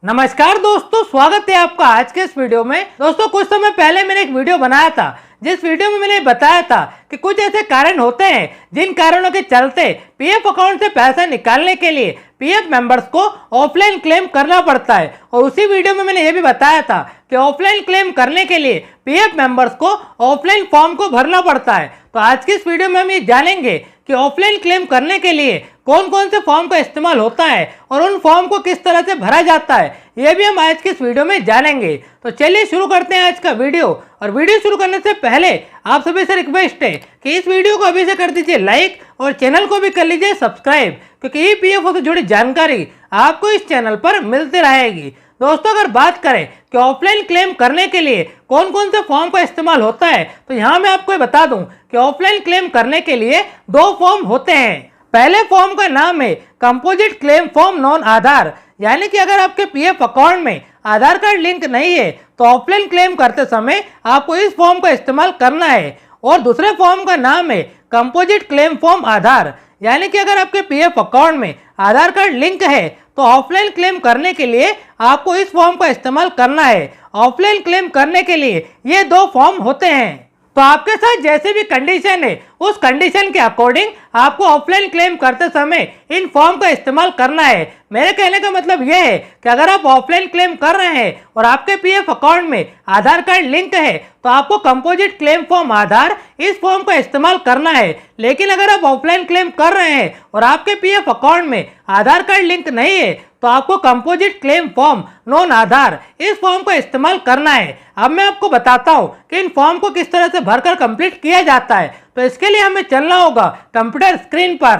नमस्कार दोस्तों, स्वागत है आपका आज के इस वीडियो में। दोस्तों कुछ समय पहले मैंने एक वीडियो बनाया था जिस वीडियो में मैंने बताया था कि कुछ ऐसे कारण होते हैं जिन कारणों के चलते पीएफ अकाउंट से पैसा निकालने के लिए पीएफ मेंबर्स को ऑफलाइन क्लेम करना पड़ता है। और उसी वीडियो में मैंने ये भी बताया था कि ऑफलाइन क्लेम करने के लिए पीएफ मेंबर्स को ऑफलाइन फॉर्म को भरना पड़ता है। तो आज की इस वीडियो में हम ये जानेंगे कि ऑफलाइन क्लेम करने के लिए कौन कौन से फॉर्म का इस्तेमाल होता है और उन फॉर्म को किस तरह से भरा जाता है, ये भी हम आज की इस वीडियो में जानेंगे। तो चलिए शुरू करते हैं आज का वीडियो। और वीडियो शुरू करने से पहले आप सभी से रिक्वेस्ट है कि इस वीडियो को अभी से कर दीजिए लाइक और चैनल को भी कर लीजिए सब्सक्राइब, क्योंकि ईपीएफओ से जुड़ी जानकारी आपको इस चैनल पर मिलती रहेगी। दोस्तों अगर बात करें कि ऑफलाइन क्लेम करने के लिए कौन कौन से फॉर्म का इस्तेमाल होता है, तो यहाँ मैं आपको बता दूं कि ऑफलाइन क्लेम करने के लिए दो फॉर्म होते हैं। पहले फॉर्म का नाम है कंपोजिट क्लेम फॉर्म नॉन आधार, यानी कि अगर आपके पीएफ अकाउंट में आधार कार्ड लिंक नहीं है तो ऑफलाइन क्लेम करते समय आपको इस फॉर्म का इस्तेमाल करना है। और दूसरे फॉर्म का नाम है कंपोजिट क्लेम फॉर्म आधार, यानी कि अगर आपके पीएफ अकाउंट में आधार कार्ड लिंक है तो ऑफलाइन क्लेम करने के लिए आपको इस फॉर्म का इस्तेमाल करना है। ऑफलाइन क्लेम करने के लिए ये दो फॉर्म होते हैं। तो आपके साथ जैसे भी कंडीशन है उस कंडीशन के अकॉर्डिंग आपको ऑफलाइन क्लेम करते समय इन फॉर्म का इस्तेमाल करना है। मेरे कहने का मतलब यह है कि अगर आप ऑफलाइन क्लेम कर रहे हैं और आपके पीएफ अकाउंट में आधार कार्ड लिंक है तो आपको कंपोजिट क्लेम फॉर्म आधार इस फॉर्म का इस्तेमाल करना है। लेकिन अगर आप ऑफलाइन क्लेम कर रहे हैं और आपके पीएफ अकाउंट में आधार कार्ड लिंक नहीं है तो आपको कंपोजिट क्लेम फॉर्म नॉन आधार इस फॉर्म का इस्तेमाल करना है। अब मैं आपको बताता हूं कि इन फॉर्म को किस तरह से भरकर कंप्लीट किया जाता है। तो इसके लिए हमें चलना होगा कंप्यूटर स्क्रीन पर।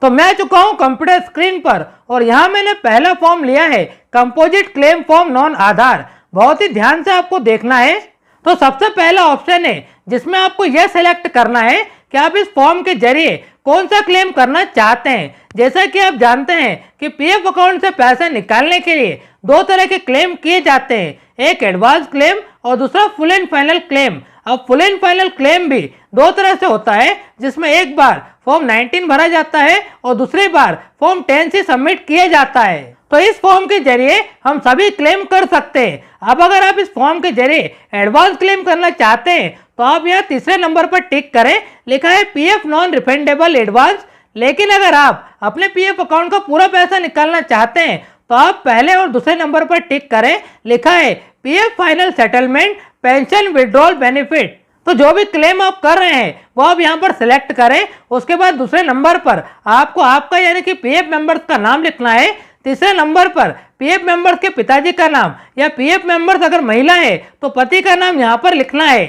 तो मैं चुका हूं कंप्यूटर स्क्रीन पर और यहां मैंने पहला फॉर्म लिया है कंपोजिट क्लेम फॉर्म नॉन आधार। बहुत ही ध्यान से आपको देखना है। तो सबसे पहला ऑप्शन है जिसमें आपको यह सिलेक्ट करना है कि आप इस फॉर्म के जरिए कौन सा क्लेम करना चाहते हैं। जैसा कि आप जानते हैं कि पीएफ अकाउंट से पैसे निकालने के लिए दो तरह के क्लेम किए जाते हैं, एक एडवांस क्लेम और दूसरा फुल एंड फाइनल क्लेम। अब फुल एंड फाइनल क्लेम भी दो तरह से होता है, जिसमें एक बार फॉर्म 19 भरा जाता है और दूसरी बार फॉर्म 10 से सबमिट किया जाता है। तो इस फॉर्म के जरिए हम सभी क्लेम कर सकते हैं। अब अगर आप इस फॉर्म के जरिए एडवांस क्लेम करना चाहते हैं तो आप यहाँ तीसरे नंबर पर टिक करें, लिखा है पीएफ नॉन रिफंडेबल एडवांस। लेकिन अगर आप अपने पीएफ अकाउंट का पूरा पैसा निकालना चाहते हैं तो आप पहले और दूसरे नंबर पर टिक करें, लिखा है PF final settlement pension withdrawal benefit. तो जो भी क्लेम आप कर रहे हैं वो आप यहाँ पर सिलेक्ट करें। उसके बाद दूसरे नंबर पर आपको आपका यानी कि पीएफ मेंबर्स का नाम लिखना है। तीसरे नंबर पर पीएफ मेंबर्स के पिताजी का नाम या पीएफ मेंबर्स अगर महिला है तो पति का नाम यहाँ पर लिखना है।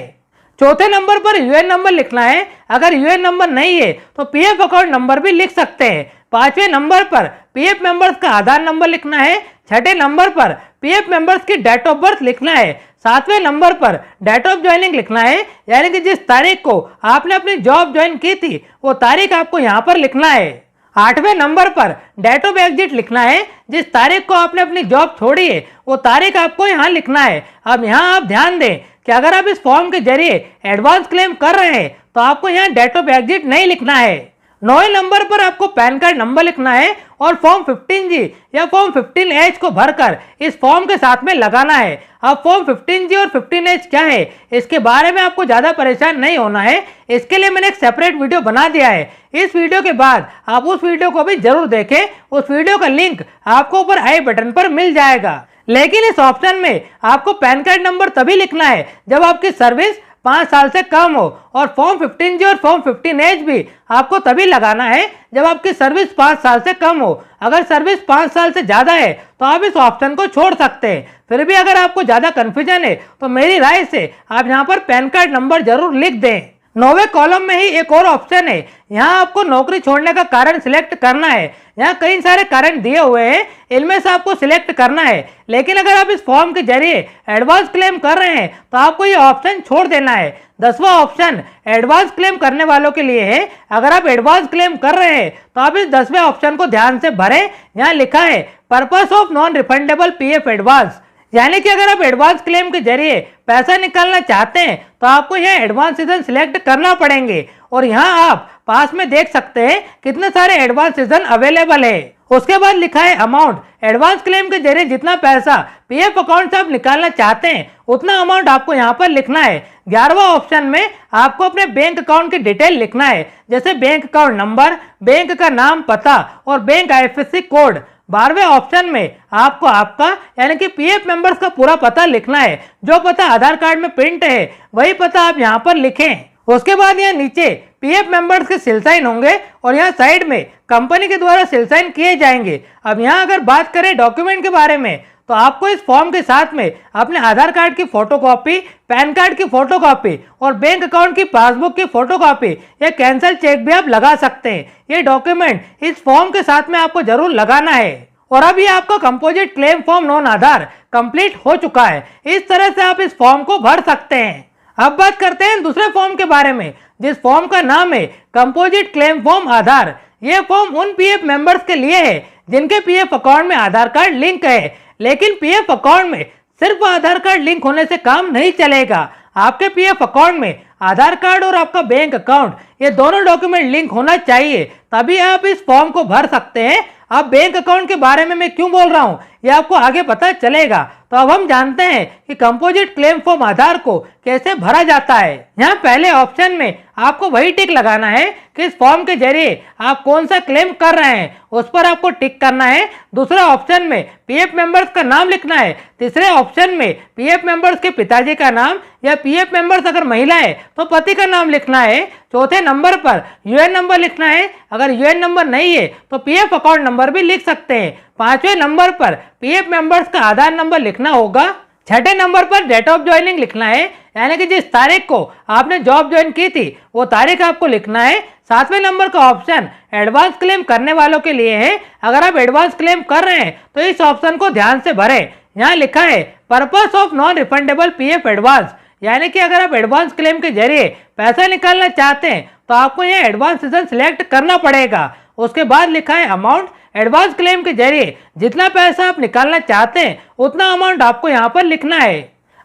चौथे नंबर पर यूएन नंबर लिखना है। अगर यूएन नंबर नहीं है तो पीएफ अकाउंट नंबर भी लिख सकते हैं। पांचवें नंबर पर पीएफ मेंबर्स का आधार नंबर लिखना है। छठे नंबर पर पीएफ मेंबर्स की डेट ऑफ बर्थ लिखना है। सातवें नंबर पर डेट ऑफ ज्वाइनिंग लिखना है, यानी कि जिस तारीख को आपने अपनी जॉब ज्वाइन की थी वो तारीख आपको यहाँ पर लिखना है। आठवें नंबर पर डेट ऑफ एग्जिट लिखना है, जिस तारीख को आपने अपनी जॉब छोड़ी है वो तारीख आपको यहाँ लिखना है। अब यहाँ आप ध्यान दें कि अगर आप इस फॉर्म के जरिए एडवांस क्लेम कर रहे हैं तो आपको यहाँ डेट ऑफ एग्जिट नहीं लिखना है। 9वें नंबर पर आपको पैन कार्ड नंबर लिखना है और फॉर्म 15G या फॉर्म 15H को भरकर इस फॉर्म के साथ में लगाना है। अब फॉर्म 15G और 15H क्या है इसके बारे में आपको ज़्यादा परेशान नहीं होना है। इसके लिए मैंने एक सेपरेट वीडियो बना दिया है। इस वीडियो के बाद आप उस वीडियो को भी जरूर देखें। उस वीडियो का लिंक आपको ऊपर आई बटन पर मिल जाएगा। लेकिन इस ऑप्शन में आपको पैन कार्ड नंबर तभी लिखना है जब आपकी सर्विस 5 साल से कम हो, और फॉर्म 15G और फॉर्म 15H भी आपको तभी लगाना है जब आपकी सर्विस 5 साल से कम हो। अगर सर्विस 5 साल से ज़्यादा है तो आप इस ऑप्शन को छोड़ सकते हैं। फिर भी अगर आपको ज़्यादा कन्फ्यूजन है तो मेरी राय से आप यहाँ पर पैन कार्ड नंबर जरूर लिख दें। 9वें कॉलम में ही एक और ऑप्शन है, यहाँ आपको नौकरी छोड़ने का कारण सिलेक्ट करना है। यहाँ कई सारे कारण दिए हुए हैं, इनमें से आपको सिलेक्ट करना है। लेकिन अगर आप इस फॉर्म के जरिए एडवांस क्लेम कर रहे हैं तो आपको ये ऑप्शन छोड़ देना है। 10वां ऑप्शन एडवांस क्लेम करने वालों के लिए है। अगर आप एडवांस क्लेम कर रहे हैं तो आप इस 10वें ऑप्शन को ध्यान से भरें। यहाँ लिखा है purpose of non refundable PF advance, यानी कि अगर आप एडवांस क्लेम के जरिए पैसा निकालना चाहते हैं तो आपको यहाँ एडवांस सीजन सिलेक्ट करना पड़ेंगे। और यहाँ आप पास में देख सकते हैं कितने सारे एडवांस सीजन अवेलेबल है। उसके बाद लिखा है अमाउंट। एडवांस क्लेम के जरिए जितना पैसा पीएफ अकाउंट से आप निकालना चाहते हैं उतना अमाउंट आपको यहाँ पर लिखना है। 11वां ऑप्शन में आपको अपने बैंक अकाउंट की डिटेल लिखना है, जैसे बैंक अकाउंट नंबर, बैंक का नाम, पता और बैंक आईएफएससी कोड। 12वें ऑप्शन में आपको आपका यानी कि पीएफ मेंबर्स का पूरा पता लिखना है। जो पता आधार कार्ड में प्रिंट है वही पता आप यहाँ पर लिखें। उसके बाद यहाँ नीचे पीएफ मेंबर्स के सील साइन होंगे और यहाँ साइड में कंपनी के द्वारा सील साइन किए जाएंगे। अब यहाँ अगर बात करें डॉक्यूमेंट के बारे में तो आपको इस फॉर्म के साथ में अपने आधार कार्ड की फोटोकॉपी, पैन कार्ड की फोटोकॉपी और बैंक अकाउंट की पासबुक की फोटोकॉपी या कैंसिल चेक भी आप लगा सकते हैं। ये डॉक्यूमेंट इस फॉर्म के साथ में आपको जरूर लगाना है। और अब ये आपका कंपोजिट क्लेम फॉर्म नॉन आधार कंप्लीट हो चुका है। इस तरह से आप इस फॉर्म को भर सकते हैं। अब बात करते हैं दूसरे फॉर्म के बारे में, जिस फॉर्म का नाम है कंपोजिट क्लेम फॉर्म आधार। यह फॉर्म उन पीएफ मेंबर्स के लिए है जिनके पीएफ अकाउंट में आधार कार्ड लिंक है, लेकिन पीएफ अकाउंट में सिर्फ आधार कार्ड लिंक होने से काम नहीं चलेगा। आपके पीएफ अकाउंट में आधार कार्ड और आपका बैंक अकाउंट ये दोनों डॉक्यूमेंट लिंक होना चाहिए, तभी आप इस फॉर्म को भर सकते हैं। अब बैंक अकाउंट के बारे में मैं क्यों बोल रहा हूं ये आपको आगे पता चलेगा। तो अब हम जानते हैं कि कंपोजिट क्लेम फॉर्म आधार को कैसे भरा जाता है। यहाँ पहले ऑप्शन में आपको वही टिक लगाना है कि इस फॉर्म के जरिए आप कौन सा क्लेम कर रहे हैं, उस पर आपको टिक करना है। दूसरा ऑप्शन में पीएफ मेंबर्स का नाम लिखना है। तीसरे ऑप्शन में पीएफ मेंबर्स के पिताजी का नाम या पीएफ मेंबर्स अगर महिला है तो पति का नाम लिखना है। चौथे नंबर पर यूएन नंबर लिखना है। अगर यूएन नंबर नहीं है तो पीएफ अकाउंट नंबर भी लिख सकते हैं। 5वें नंबर पर पीएफ मेंबर्स का आधार नंबर लिखना होगा। 6ठे नंबर पर डेट ऑफ ज्वाइनिंग लिखना है, यानी कि जिस तारीख को आपने जॉब ज्वाइन की थी वो तारीख आपको लिखना है। 7वें नंबर का ऑप्शन एडवांस क्लेम करने वालों के लिए है। अगर आप एडवांस क्लेम कर रहे हैं तो इस ऑप्शन को ध्यान से भरें। यहाँ लिखा है purpose of non refundable PF advance, यानी कि अगर आप एडवांस क्लेम के जरिए पैसा निकालना चाहते हैं तो आपको यह एडवांस सीजन सिलेक्ट करना पड़ेगा। उसके बाद लिखा है अमाउंट। एडवांस क्लेम के जरिए जितना पैसा आप निकालना चाहते हैं उतना अमाउंट आपको यहाँ पर लिखना है।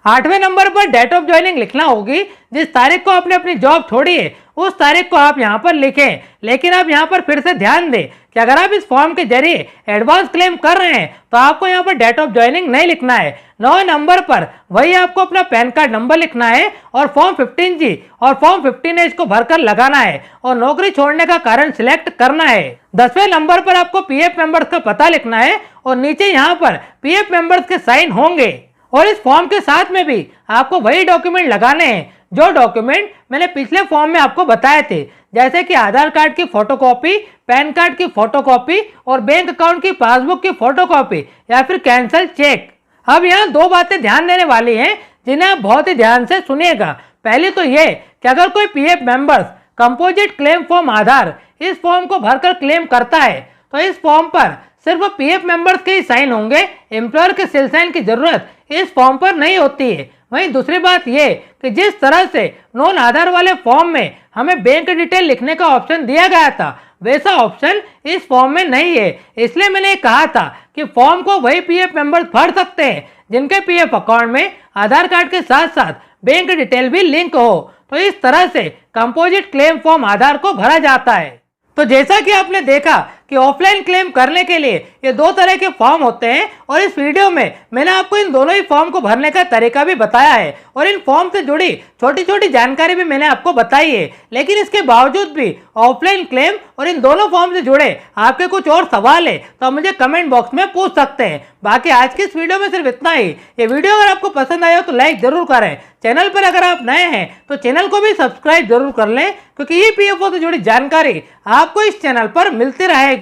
8वें नंबर पर डेट ऑफ ज्वाइनिंग लिखना होगी। जिस तारीख को आपने अपनी जॉब छोड़ी है उस तारीख को आप यहाँ पर लिखें। लेकिन आप यहाँ पर फिर से ध्यान दें कि अगर आप इस फॉर्म के जरिए एडवांस क्लेम कर रहे हैं तो आपको यहाँ पर डेट ऑफ ज्वाइनिंग नहीं लिखना है। 9वें नंबर पर वही आपको अपना पैन कार्ड नंबर लिखना है और फॉर्म 15G और फॉर्म 15H को भरकर लगाना है और नौकरी छोड़ने का कारण सिलेक्ट करना है। 10वें नंबर पर आपको पीएफ मेंबर्स का पता लिखना है और नीचे यहाँ पर पीएफ मेंबर्स के साइन होंगे। और इस फॉर्म के साथ में भी आपको वही डॉक्यूमेंट लगाने हैं जो डॉक्यूमेंट मैंने पिछले फॉर्म में आपको बताए थे, जैसे कि आधार कार्ड की फोटोकॉपी, पैन कार्ड की फोटोकॉपी और बैंक अकाउंट की पासबुक की फोटोकॉपी या फिर कैंसिल चेक। अब यहाँ दो बातें ध्यान देने वाली हैं जिन्हें आप बहुत ही ध्यान से सुनिएगा। पहली तो ये कि अगर कोई PF members composite claim form Aadhaar इस फॉर्म को भरकर क्लेम करता है तो इस फॉर्म पर सिर्फ पीएफ मेंबर्स के ही साइन होंगे, एम्प्लॉयर के सील साइन की जरूरत इस फॉर्म पर नहीं होती है। वहीं दूसरी बात यह कि जिस तरह से नॉन आधार वाले फॉर्म में हमें बैंक डिटेल लिखने का ऑप्शन दिया गया था वैसा ऑप्शन इस फॉर्म में नहीं है। इसलिए मैंने कहा था कि फॉर्म को वही पीएफ मेंबर्स भर सकते हैं जिनके पीएफ अकाउंट में आधार कार्ड के साथ साथ बैंक डिटेल भी लिंक हो। तो इस तरह से कंपोजिट क्लेम फॉर्म आधार को भरा जाता है। तो जैसा कि आपने देखा कि ऑफलाइन क्लेम करने के लिए ये दो तरह के फॉर्म होते हैं और इस वीडियो में मैंने आपको इन दोनों ही फॉर्म को भरने का तरीका भी बताया है और इन फॉर्म से जुड़ी छोटी छोटी जानकारी भी मैंने आपको बताई है। लेकिन इसके बावजूद भी ऑफलाइन क्लेम और इन दोनों फॉर्म से जुड़े आपके कुछ और सवाल है तो मुझे कमेंट बॉक्स में पूछ सकते हैं। बाकी आज की इस वीडियो में सिर्फ इतना ही। ये वीडियो अगर आपको पसंद आया हो तो लाइक जरूर करें। चैनल पर अगर आप नए हैं तो चैनल को भी सब्सक्राइब जरूर कर लें, क्योंकि ईपीएफओ से जुड़ी जानकारी आपको इस चैनल पर मिलती रहेगी।